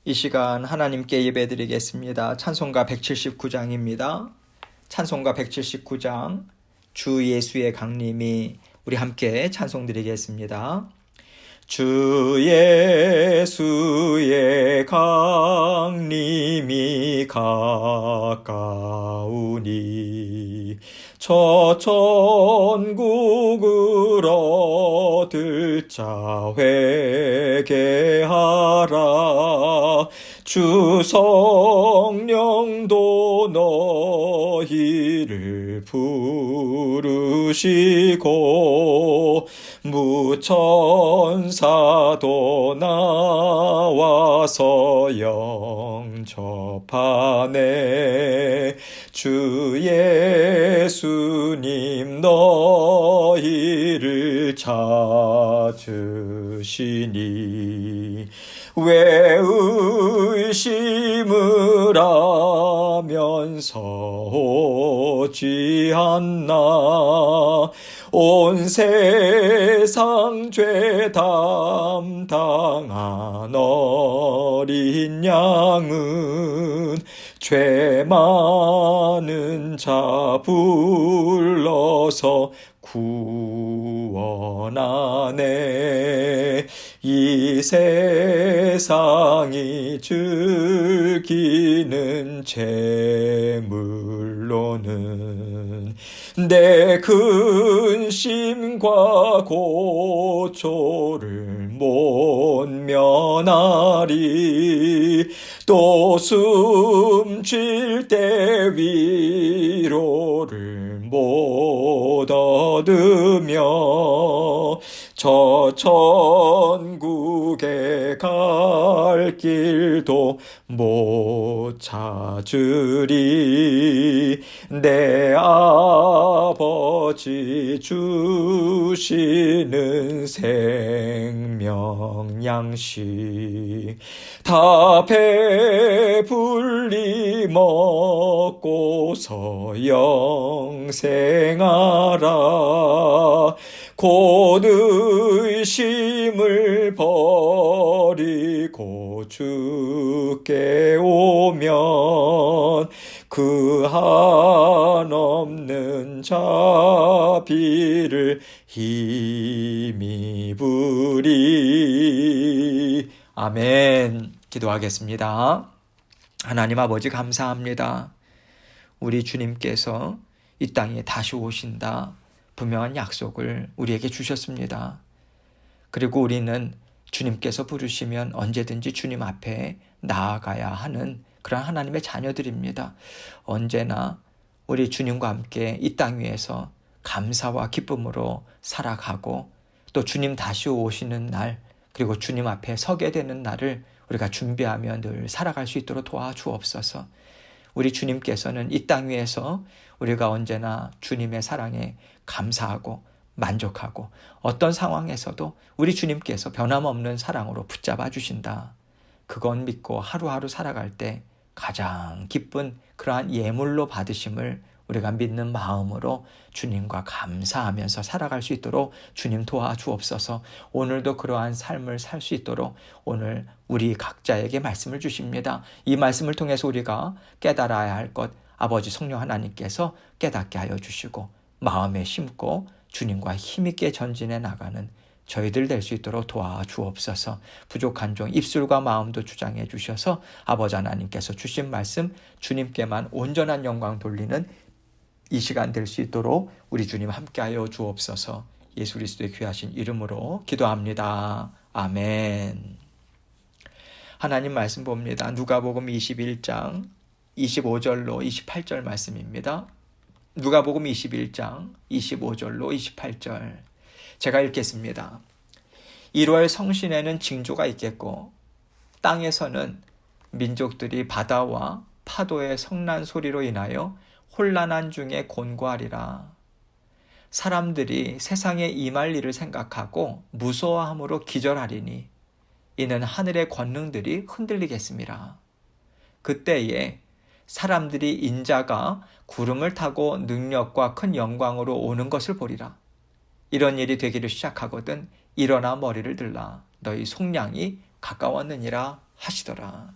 이 시간 하나님께 예배드리겠습니다. 찬송가 179장입니다. 찬송가 179장 주 예수의 강림이 우리 함께 찬송드리겠습니다. 주 예수의 강림이 가까우니 저 천국을 얻을 자 회개하라. 주 성령도 너희를 부르시고 무천사도 나와서 영접하네. 주 예수님 너희를 찾으시니 왜 의심을 하면서 오지 않나. 온 세상 죄 담당한 어린 양은 죄 많은 자 불러서 구원하네. 이 세상이 즐기는 재물로는 내 근심과 고초를 못 면하리. 또 숨쉴 때 위로를 못 얻으며 저 천국에 갈 길도 못 찾으리. 내 아버지 주시는 생명 양식 다 배불리 먹고서 영생하라. 곧 의심을 버리고 주께 오면 그 한없는 자비를 힘입으리. 아멘. 기도하겠습니다. 하나님 아버지 감사합니다. 우리 주님께서 이 땅에 다시 오신다 분명한 약속을 우리에게 주셨습니다. 그리고 우리는 주님께서 부르시면 언제든지 주님 앞에 나아가야 하는 그런 하나님의 자녀들입니다. 언제나 우리 주님과 함께 이 땅 위에서 감사와 기쁨으로 살아가고 또 주님 다시 오시는 날 그리고 주님 앞에 서게 되는 날을 우리가 준비하며 늘 살아갈 수 있도록 도와주옵소서. 우리 주님께서는 이 땅 위에서 우리가 언제나 주님의 사랑에 감사하고 만족하고 어떤 상황에서도 우리 주님께서 변함없는 사랑으로 붙잡아 주신다. 그건 믿고 하루하루 살아갈 때 가장 기쁜 그러한 예물로 받으심을 우리가 믿는 마음으로 주님과 감사하면서 살아갈 수 있도록 주님 도와주옵소서. 오늘도 그러한 삶을 살 수 있도록 오늘 우리 각자에게 말씀을 주십니다. 이 말씀을 통해서 우리가 깨달아야 할 것 아버지 성령 하나님께서 깨닫게 하여 주시고 마음에 심고 주님과 힘있게 전진해 나가는 저희들 될 수 있도록 도와주옵소서. 부족한 종 입술과 마음도 주장해 주셔서 아버지 하나님께서 주신 말씀 주님께만 온전한 영광 돌리는 이 시간 될 수 있도록 우리 주님 함께하여 주옵소서. 예수 그리스도의 귀하신 이름으로 기도합니다. 아멘. 하나님 말씀 봅니다. 누가복음 21장 25절로 28절 말씀입니다. 누가복음 21장 25절로 28절 제가 읽겠습니다. 1월 성신에는 징조가 있겠고 땅에서는 민족들이 바다와 파도의 성난 소리로 인하여 혼란한 중에 곤고하리라. 사람들이 세상에 임할 일을 생각하고 무서워함으로 기절하리니 이는 하늘의 권능들이 흔들리겠습니다. 그때에 사람들이 인자가 구름을 타고 능력과 큰 영광으로 오는 것을 보리라. 이런 일이 되기를 시작하거든 일어나 머리를 들라. 너희 속량이 가까웠느니라 하시더라.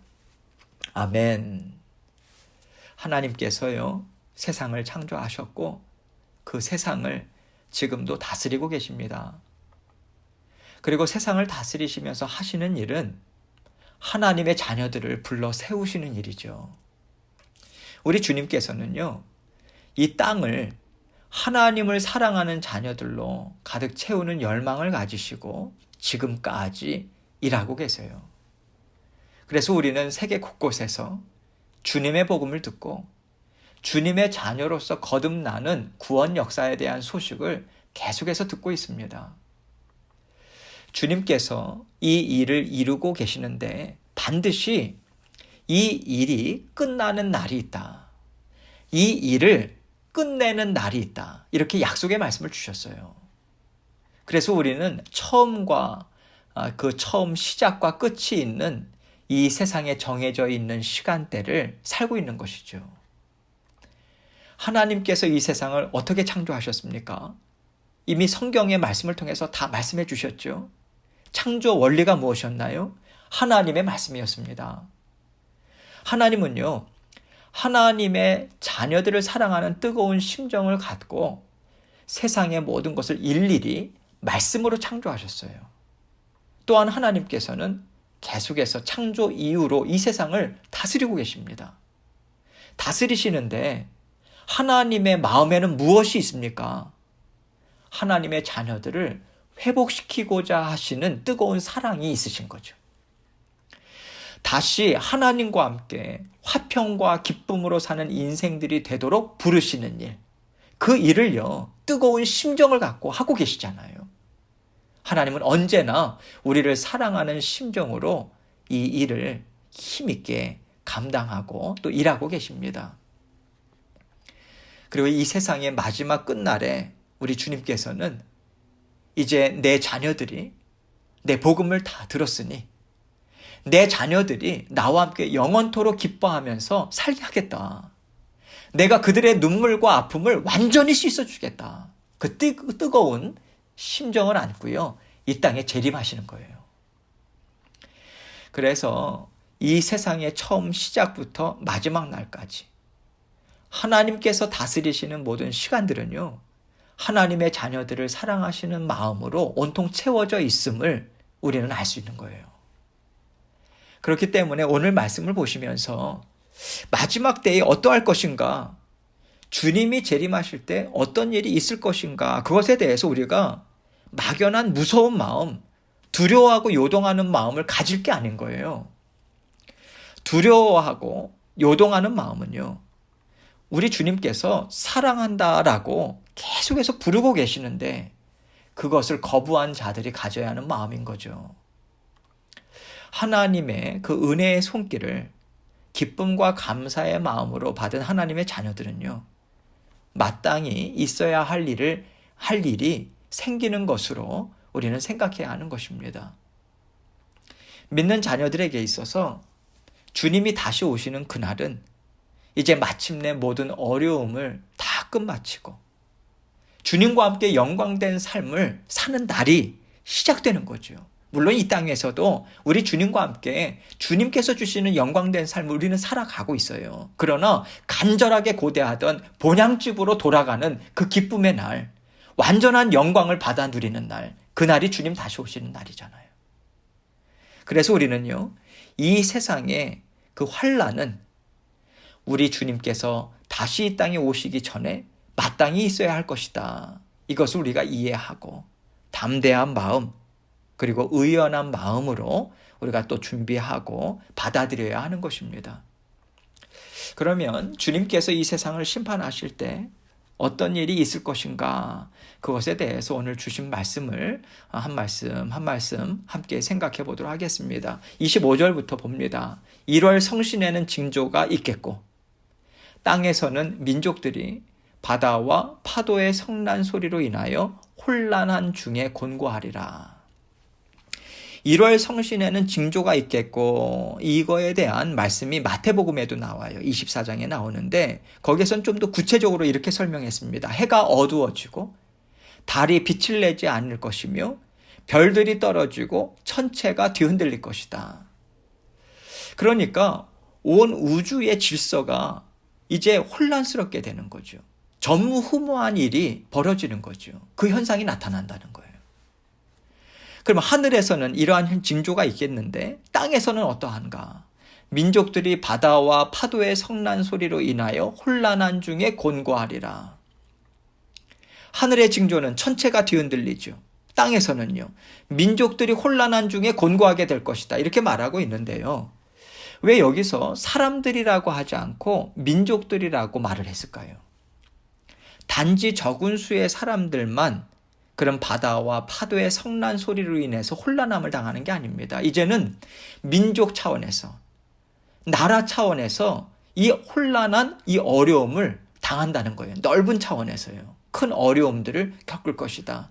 아멘. 하나님께서요, 세상을 창조하셨고 그 세상을 지금도 다스리고 계십니다. 그리고 세상을 다스리시면서 하시는 일은 하나님의 자녀들을 불러 세우시는 일이죠. 우리 주님께서는요, 이 땅을 하나님을 사랑하는 자녀들로 가득 채우는 열망을 가지시고 지금까지 일하고 계세요. 그래서 우리는 세계 곳곳에서 주님의 복음을 듣고 주님의 자녀로서 거듭나는 구원 역사에 대한 소식을 계속해서 듣고 있습니다. 주님께서 이 일을 이루고 계시는데 반드시 이 일이 끝나는 날이 있다. 이 일을 끝내는 날이 있다. 이렇게 약속의 말씀을 주셨어요. 그래서 우리는 처음과 그 처음 시작과 끝이 있는 이 세상에 정해져 있는 시간대를 살고 있는 것이죠. 하나님께서 이 세상을 어떻게 창조하셨습니까? 이미 성경의 말씀을 통해서 다 말씀해 주셨죠. 창조 원리가 무엇이었나요? 하나님의 말씀이었습니다. 하나님은요, 하나님의 자녀들을 사랑하는 뜨거운 심정을 갖고 세상의 모든 것을 일일이 말씀으로 창조하셨어요. 또한 하나님께서는 계속해서 창조 이후로 이 세상을 다스리고 계십니다. 다스리시는데 하나님의 마음에는 무엇이 있습니까? 하나님의 자녀들을 회복시키고자 하시는 뜨거운 사랑이 있으신 거죠. 다시 하나님과 함께 화평과 기쁨으로 사는 인생들이 되도록 부르시는 일, 그 일을요, 뜨거운 심정을 갖고 하고 계시잖아요. 하나님은 언제나 우리를 사랑하는 심정으로 이 일을 힘있게 감당하고 또 일하고 계십니다. 그리고 이 세상의 마지막 끝날에 우리 주님께서는 이제 내 자녀들이 내 복음을 다 들었으니 내 자녀들이 나와 함께 영원토록 기뻐하면서 살게 하겠다. 내가 그들의 눈물과 아픔을 완전히 씻어주겠다. 그 뜨거운 심정을 안고요, 이 땅에 재림하시는 거예요. 그래서 이 세상의 처음 시작부터 마지막 날까지 하나님께서 다스리시는 모든 시간들은요, 하나님의 자녀들을 사랑하시는 마음으로 온통 채워져 있음을 우리는 알 수 있는 거예요. 그렇기 때문에 오늘 말씀을 보시면서 마지막 때에 어떠할 것인가, 주님이 재림하실 때 어떤 일이 있을 것인가, 그것에 대해서 우리가 막연한 무서운 마음, 두려워하고 요동하는 마음을 가질 게 아닌 거예요. 두려워하고 요동하는 마음은요, 우리 주님께서 사랑한다라고 계속해서 부르고 계시는데 그것을 거부한 자들이 가져야 하는 마음인 거죠. 하나님의 그 은혜의 손길을 기쁨과 감사의 마음으로 받은 하나님의 자녀들은요, 마땅히 있어야 할 일이 생기는 것으로 우리는 생각해야 하는 것입니다. 믿는 자녀들에게 있어서 주님이 다시 오시는 그날은 이제 마침내 모든 어려움을 다 끝마치고 주님과 함께 영광된 삶을 사는 날이 시작되는 거죠. 물론 이 땅에서도 우리 주님과 함께 주님께서 주시는 영광된 삶을 우리는 살아가고 있어요. 그러나 간절하게 고대하던 본향집으로 돌아가는 그 기쁨의 날, 완전한 영광을 받아 누리는 날, 그날이 주님 다시 오시는 날이잖아요. 그래서 우리는요, 이 세상의 그 환난은 우리 주님께서 다시 이 땅에 오시기 전에 마땅히 있어야 할 것이다. 이것을 우리가 이해하고 담대한 마음, 그리고 의연한 마음으로 우리가 또 준비하고 받아들여야 하는 것입니다. 그러면 주님께서 이 세상을 심판하실 때 어떤 일이 있을 것인가, 그것에 대해서 오늘 주신 말씀을 한 말씀 함께 생각해 보도록 하겠습니다. 25절부터 봅니다. 1월 성신에는 징조가 있겠고 땅에서는 민족들이 바다와 파도의 성난 소리로 인하여 혼란한 중에 곤고하리라. 1월 성신에는 징조가 있겠고, 이거에 대한 말씀이 마태복음에도 나와요. 24장에 나오는데 거기에선 좀 더 구체적으로 이렇게 설명했습니다. 해가 어두워지고 달이 빛을 내지 않을 것이며 별들이 떨어지고 천체가 뒤흔들릴 것이다. 그러니까 온 우주의 질서가 이제 혼란스럽게 되는 거죠. 전무후무한 일이 벌어지는 거죠. 그 현상이 나타난다는 거예요. 그러면 하늘에서는 이러한 징조가 있겠는데 땅에서는 어떠한가? 민족들이 바다와 파도의 성난 소리로 인하여 혼란한 중에 곤고하리라. 하늘의 징조는 천체가 뒤흔들리죠. 땅에서는요, 민족들이 혼란한 중에 곤고하게 될 것이다. 이렇게 말하고 있는데요. 왜 여기서 사람들이라고 하지 않고 민족들이라고 말을 했을까요? 단지 적은 수의 사람들만 그런 바다와 파도의 성난 소리로 인해서 혼란함을 당하는 게 아닙니다. 이제는 민족 차원에서, 나라 차원에서 이 혼란한 이 어려움을 당한다는 거예요. 넓은 차원에서요. 큰 어려움들을 겪을 것이다.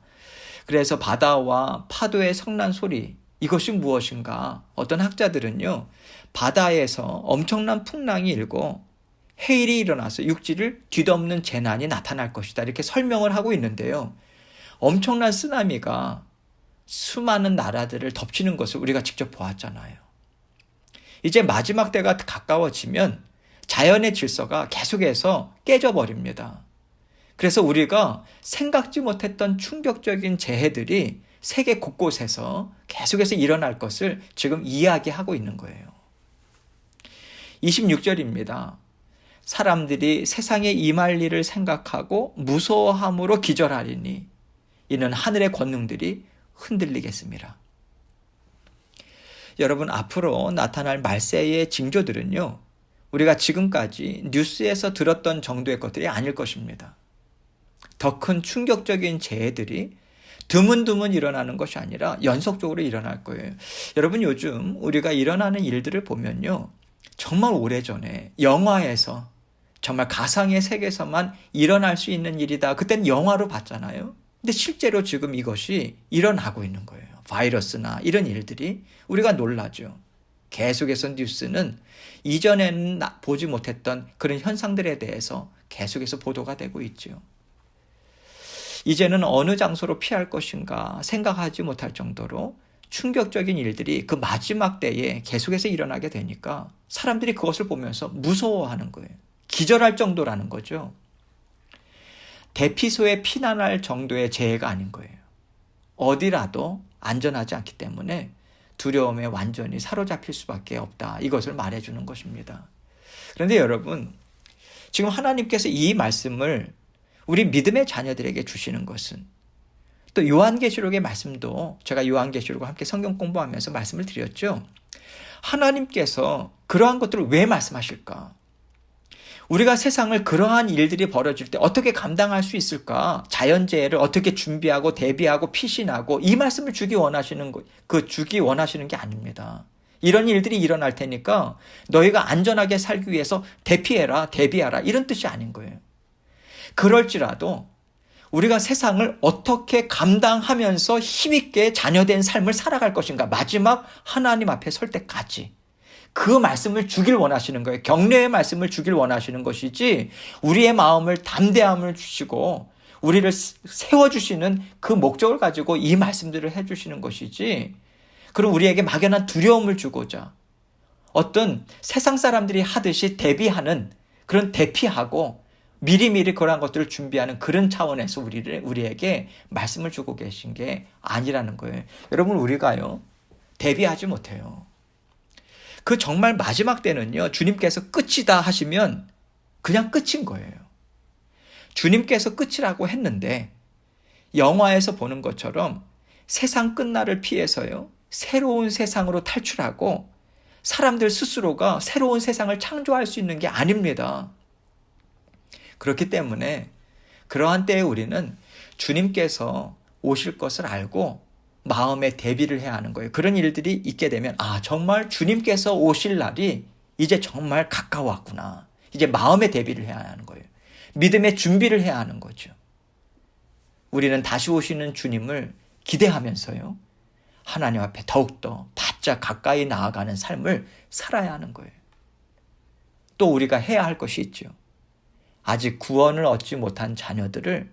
그래서 바다와 파도의 성난 소리, 이것이 무엇인가? 어떤 학자들은요, 바다에서 엄청난 풍랑이 일고 해일이 일어나서 육지를 뒤덮는 재난이 나타날 것이다. 이렇게 설명을 하고 있는데요. 엄청난 쓰나미가 수많은 나라들을 덮치는 것을 우리가 직접 보았잖아요. 이제 마지막 때가 가까워지면 자연의 질서가 계속해서 깨져버립니다. 그래서 우리가 생각지 못했던 충격적인 재해들이 세계 곳곳에서 계속해서 일어날 것을 지금 이야기하고 있는 거예요. 26절입니다. 사람들이 세상에 임할 일을 생각하고 무서워함으로 기절하리니 이는 하늘의 권능들이 흔들리겠습니다. 여러분, 앞으로 나타날 말세의 징조들은요, 우리가 지금까지 뉴스에서 들었던 정도의 것들이 아닐 것입니다. 더 큰 충격적인 재해들이 드문드문 일어나는 것이 아니라 연속적으로 일어날 거예요. 여러분, 요즘 우리가 일어나는 일들을 보면요, 정말 오래전에 영화에서 정말 가상의 세계에서만 일어날 수 있는 일이다. 그때는 영화로 봤잖아요. 근데 실제로 지금 이것이 일어나고 있는 거예요. 바이러스나 이런 일들이 우리가 놀라죠. 계속해서 뉴스는 이전에는 보지 못했던 그런 현상들에 대해서 계속해서 보도가 되고 있죠. 이제는 어느 장소로 피할 것인가 생각하지 못할 정도로 충격적인 일들이 그 마지막 때에 계속해서 일어나게 되니까 사람들이 그것을 보면서 무서워하는 거예요. 기절할 정도라는 거죠. 대피소에 피난할 정도의 재해가 아닌 거예요. 어디라도 안전하지 않기 때문에 두려움에 완전히 사로잡힐 수밖에 없다. 이것을 말해주는 것입니다. 그런데 여러분, 지금 하나님께서 이 말씀을 우리 믿음의 자녀들에게 주시는 것은, 또 요한계시록의 말씀도 제가 요한계시록과 함께 성경 공부하면서 말씀을 드렸죠. 하나님께서 그러한 것들을 왜 말씀하실까? 우리가 세상을 그러한 일들이 벌어질 때 어떻게 감당할 수 있을까? 자연재해를 어떻게 준비하고 대비하고 피신하고, 이 말씀을 주기 원하시는 게 아닙니다. 이런 일들이 일어날 테니까 너희가 안전하게 살기 위해서 대피해라, 대비하라, 이런 뜻이 아닌 거예요. 그럴지라도 우리가 세상을 어떻게 감당하면서 힘있게 자녀된 삶을 살아갈 것인가, 마지막 하나님 앞에 설 때까지 그 말씀을 주길 원하시는 거예요. 격려의 말씀을 주길 원하시는 것이지, 우리의 마음을 담대함을 주시고 우리를 세워주시는 그 목적을 가지고 이 말씀들을 해주시는 것이지, 그럼 우리에게 막연한 두려움을 주고자 어떤 세상 사람들이 하듯이 대비하는, 그런 대피하고 미리미리 그러한 것들을 준비하는 그런 차원에서 우리에게 말씀을 주고 계신 게 아니라는 거예요. 여러분, 우리가요, 대비하지 못해요. 그 정말 마지막 때는요, 주님께서 끝이다 하시면 그냥 끝인 거예요. 주님께서 끝이라고 했는데 영화에서 보는 것처럼 세상 끝날을 피해서요, 새로운 세상으로 탈출하고 사람들 스스로가 새로운 세상을 창조할 수 있는 게 아닙니다. 그렇기 때문에 그러한 때에 우리는 주님께서 오실 것을 알고 마음에 대비를 해야 하는 거예요. 그런 일들이 있게 되면, 정말 주님께서 오실 날이 이제 정말 가까웠구나. 이제 마음에 대비를 해야 하는 거예요. 믿음의 준비를 해야 하는 거죠. 우리는 다시 오시는 주님을 기대하면서요, 하나님 앞에 더욱더 바짝 가까이 나아가는 삶을 살아야 하는 거예요. 또 우리가 해야 할 것이 있죠. 아직 구원을 얻지 못한 자녀들을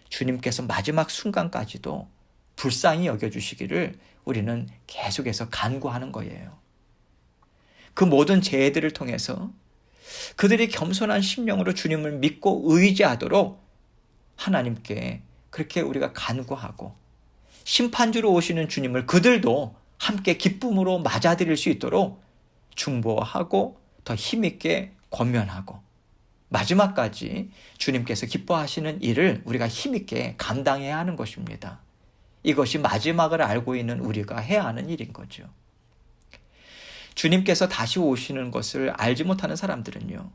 주님께서 마지막 순간까지도 불쌍히 여겨주시기를 우리는 계속해서 간구하는 거예요. 그 모든 재해들을 통해서 그들이 겸손한 심령으로 주님을 믿고 의지하도록 하나님께 그렇게 우리가 간구하고, 심판주로 오시는 주님을 그들도 함께 기쁨으로 맞아들일 수 있도록 중보하고 더 힘있게 권면하고, 마지막까지 주님께서 기뻐하시는 일을 우리가 힘있게 감당해야 하는 것입니다. 이것이 마지막을 알고 있는 우리가 해야 하는 일인 거죠. 주님께서 다시 오시는 것을 알지 못하는 사람들은요,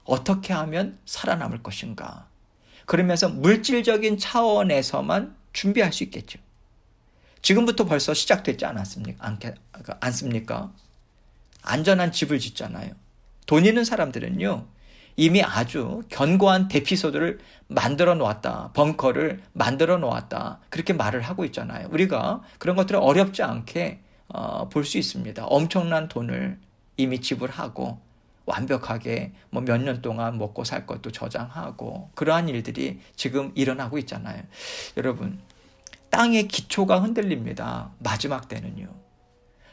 어떻게 하면 살아남을 것인가? 그러면서 물질적인 차원에서만 준비할 수 있겠죠. 지금부터 벌써 시작됐지 않습니까? 안전한 집을 짓잖아요. 돈 있는 사람들은요, 이미 아주 견고한 대피소들을 만들어 놓았다, 벙커를 만들어 놓았다, 그렇게 말을 하고 있잖아요. 우리가 그런 것들을 어렵지 않게 볼 수 있습니다. 엄청난 돈을 이미 지불하고 완벽하게 몇 년 동안 먹고 살 것도 저장하고, 그러한 일들이 지금 일어나고 있잖아요. 여러분, 땅의 기초가 흔들립니다. 마지막 때는요.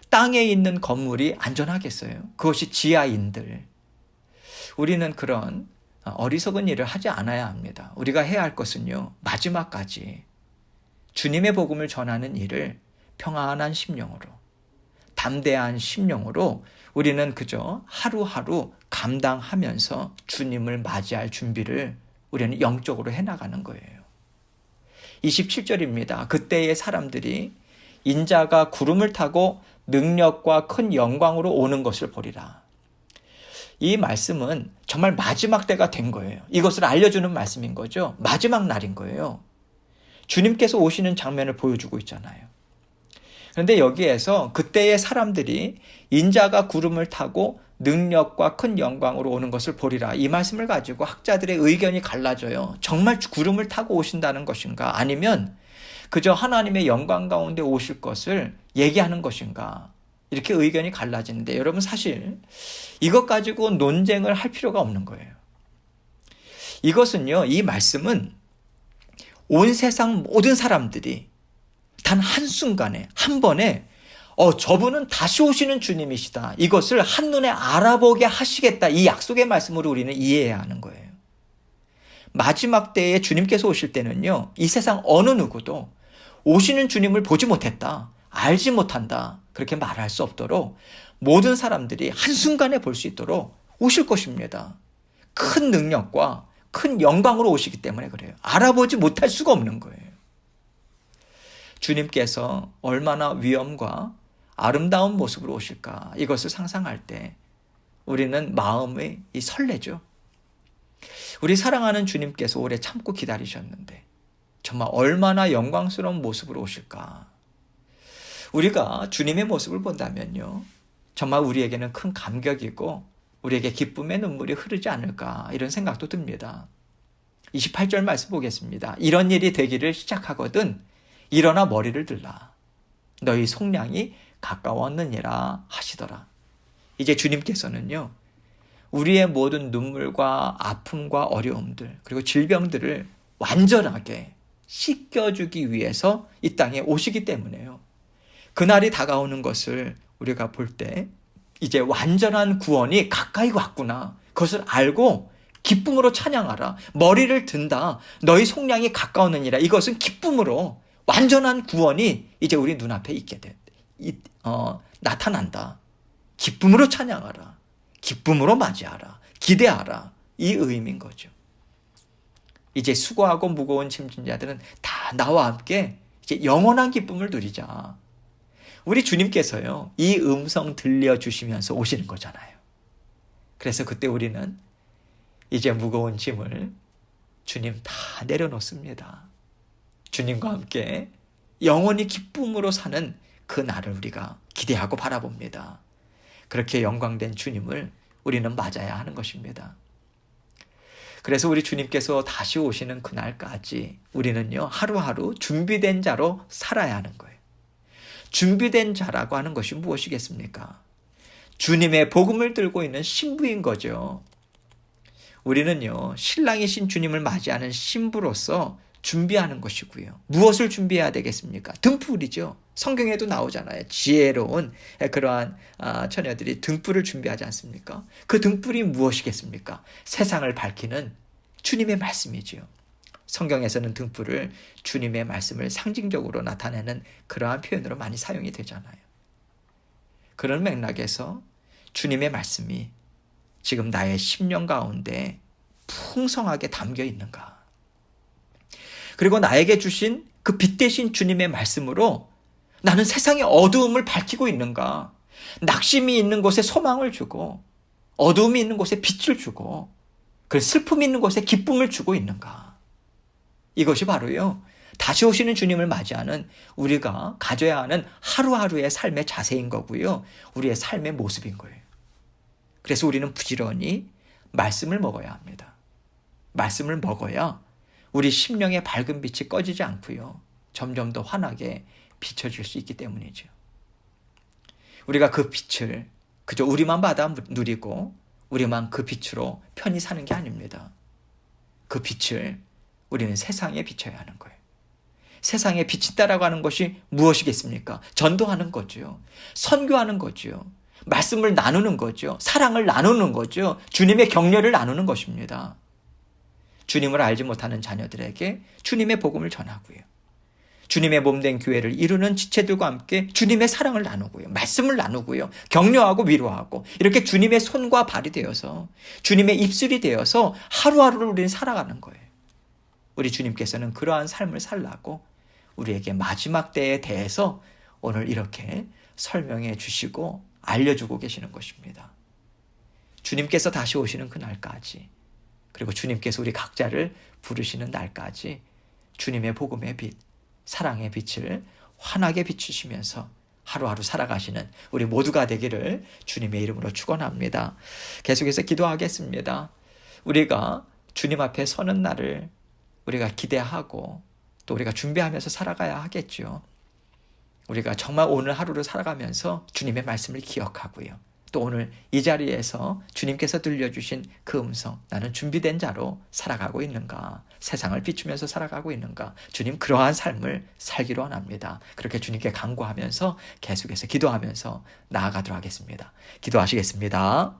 땅에 있는 건물이 안전하겠어요? 그것이 지하인들. 우리는 그런 어리석은 일을 하지 않아야 합니다. 우리가 해야 할 것은요, 마지막까지 주님의 복음을 전하는 일을 평안한 심령으로, 담대한 심령으로 우리는 그저 하루하루 감당하면서 주님을 맞이할 준비를 우리는 영적으로 해나가는 거예요. 27절입니다. 그때의 사람들이 인자가 구름을 타고 능력과 큰 영광으로 오는 것을 보리라. 이 말씀은 정말 마지막 때가 된 거예요. 이것을 알려주는 말씀인 거죠. 마지막 날인 거예요. 주님께서 오시는 장면을 보여주고 있잖아요. 그런데 여기에서 그때의 사람들이 인자가 구름을 타고 능력과 큰 영광으로 오는 것을 보리라. 이 말씀을 가지고 학자들의 의견이 갈라져요. 정말 구름을 타고 오신다는 것인가? 아니면 그저 하나님의 영광 가운데 오실 것을 얘기하는 것인가? 이렇게 의견이 갈라지는데, 여러분, 사실 이것 가지고 논쟁을 할 필요가 없는 거예요. 이것은요, 이 말씀은 온 세상 모든 사람들이 단 한순간에, 한 번에 저분은 다시 오시는 주님이시다, 이것을 한눈에 알아보게 하시겠다, 이 약속의 말씀으로 우리는 이해해야 하는 거예요. 마지막 때에 주님께서 오실 때는요, 이 세상 어느 누구도 오시는 주님을 보지 못했다, 알지 못한다, 그렇게 말할 수 없도록 모든 사람들이 한순간에 볼 수 있도록 오실 것입니다. 큰 능력과 큰 영광으로 오시기 때문에 그래요. 알아보지 못할 수가 없는 거예요. 주님께서 얼마나 위엄과 아름다운 모습으로 오실까, 이것을 상상할 때 우리는 마음이 설레죠. 우리 사랑하는 주님께서 오래 참고 기다리셨는데 정말 얼마나 영광스러운 모습으로 오실까. 우리가 주님의 모습을 본다면요, 정말 우리에게는 큰 감격이고 우리에게 기쁨의 눈물이 흐르지 않을까, 이런 생각도 듭니다. 28절 말씀 보겠습니다. 이런 일이 되기를 시작하거든 일어나 머리를 들라. 너희 속량이 가까웠느니라 하시더라. 이제 주님께서는요, 우리의 모든 눈물과 아픔과 어려움들, 그리고 질병들을 완전하게 씻겨주기 위해서 이 땅에 오시기 때문에요. 그날이 다가오는 것을 우리가 볼 때 이제 완전한 구원이 가까이 왔구나, 그것을 알고 기쁨으로 찬양하라. 머리를 든다. 너희 속량이 가까웠느니라. 이것은 기쁨으로 완전한 구원이 이제 우리 눈앞에 있게 나타난다. 기쁨으로 찬양하라. 기쁨으로 맞이하라. 기대하라. 이 의미인 거죠. 이제 수고하고 무거운 짐진 자들은 다 나와 함께 이제 영원한 기쁨을 누리자. 우리 주님께서요, 이 음성 들려주시면서 오시는 거잖아요. 그래서 그때 우리는 이제 무거운 짐을 주님 다 내려놓습니다. 주님과 함께 영원히 기쁨으로 사는 그 날을 우리가 기대하고 바라봅니다. 그렇게 영광된 주님을 우리는 맞아야 하는 것입니다. 그래서 우리 주님께서 다시 오시는 그날까지 우리는요, 하루하루 준비된 자로 살아야 하는 거예요. 준비된 자라고 하는 것이 무엇이겠습니까? 주님의 복음을 들고 있는 신부인 거죠. 우리는요, 신랑이신 주님을 맞이하는 신부로서 준비하는 것이고요. 무엇을 준비해야 되겠습니까? 등불이죠. 성경에도 나오잖아요. 지혜로운 그러한 처녀들이 등불을 준비하지 않습니까? 그 등불이 무엇이겠습니까? 세상을 밝히는 주님의 말씀이지요. 성경에서는 등불을 주님의 말씀을 상징적으로 나타내는 그러한 표현으로 많이 사용이 되잖아요. 그런 맥락에서 주님의 말씀이 지금 나의 심령 가운데 풍성하게 담겨 있는가? 그리고 나에게 주신 그 빛 대신 주님의 말씀으로 나는 세상의 어두움을 밝히고 있는가? 낙심이 있는 곳에 소망을 주고 어두움이 있는 곳에 빛을 주고 그 슬픔이 있는 곳에 기쁨을 주고 있는가? 이것이 바로요, 다시 오시는 주님을 맞이하는 우리가 가져야 하는 하루하루의 삶의 자세인 거고요. 우리의 삶의 모습인 거예요. 그래서 우리는 부지런히 말씀을 먹어야 합니다. 말씀을 먹어야 우리 심령의 밝은 빛이 꺼지지 않고요. 점점 더 환하게 비춰질 수 있기 때문이죠. 우리가 그 빛을 그저 우리만 받아 누리고 우리만 그 빛으로 편히 사는 게 아닙니다. 그 빛을 우리는 세상에 비춰야 하는 거예요. 세상에 비친다라고 하는 것이 무엇이겠습니까? 전도하는 거죠. 선교하는 거죠. 말씀을 나누는 거죠. 사랑을 나누는 거죠. 주님의 격려를 나누는 것입니다. 주님을 알지 못하는 자녀들에게 주님의 복음을 전하고요. 주님의 몸된 교회를 이루는 지체들과 함께 주님의 사랑을 나누고요. 말씀을 나누고요. 격려하고 위로하고 이렇게 주님의 손과 발이 되어서 주님의 입술이 되어서 하루하루를 우리는 살아가는 거예요. 우리 주님께서는 그러한 삶을 살라고 우리에게 마지막 때에 대해서 오늘 이렇게 설명해 주시고 알려주고 계시는 것입니다. 주님께서 다시 오시는 그날까지, 그리고 주님께서 우리 각자를 부르시는 날까지 주님의 복음의 빛, 사랑의 빛을 환하게 비추시면서 하루하루 살아가시는 우리 모두가 되기를 주님의 이름으로 축원합니다. 계속해서 기도하겠습니다. 우리가 주님 앞에 서는 날을 우리가 기대하고 또 우리가 준비하면서 살아가야 하겠죠. 우리가 정말 오늘 하루를 살아가면서 주님의 말씀을 기억하고요. 또 오늘 이 자리에서 주님께서 들려주신 그 음성, 나는 준비된 자로 살아가고 있는가? 세상을 비추면서 살아가고 있는가? 주님, 그러한 삶을 살기로 원합니다. 그렇게 주님께 간구하면서 계속해서 기도하면서 나아가도록 하겠습니다. 기도하시겠습니다.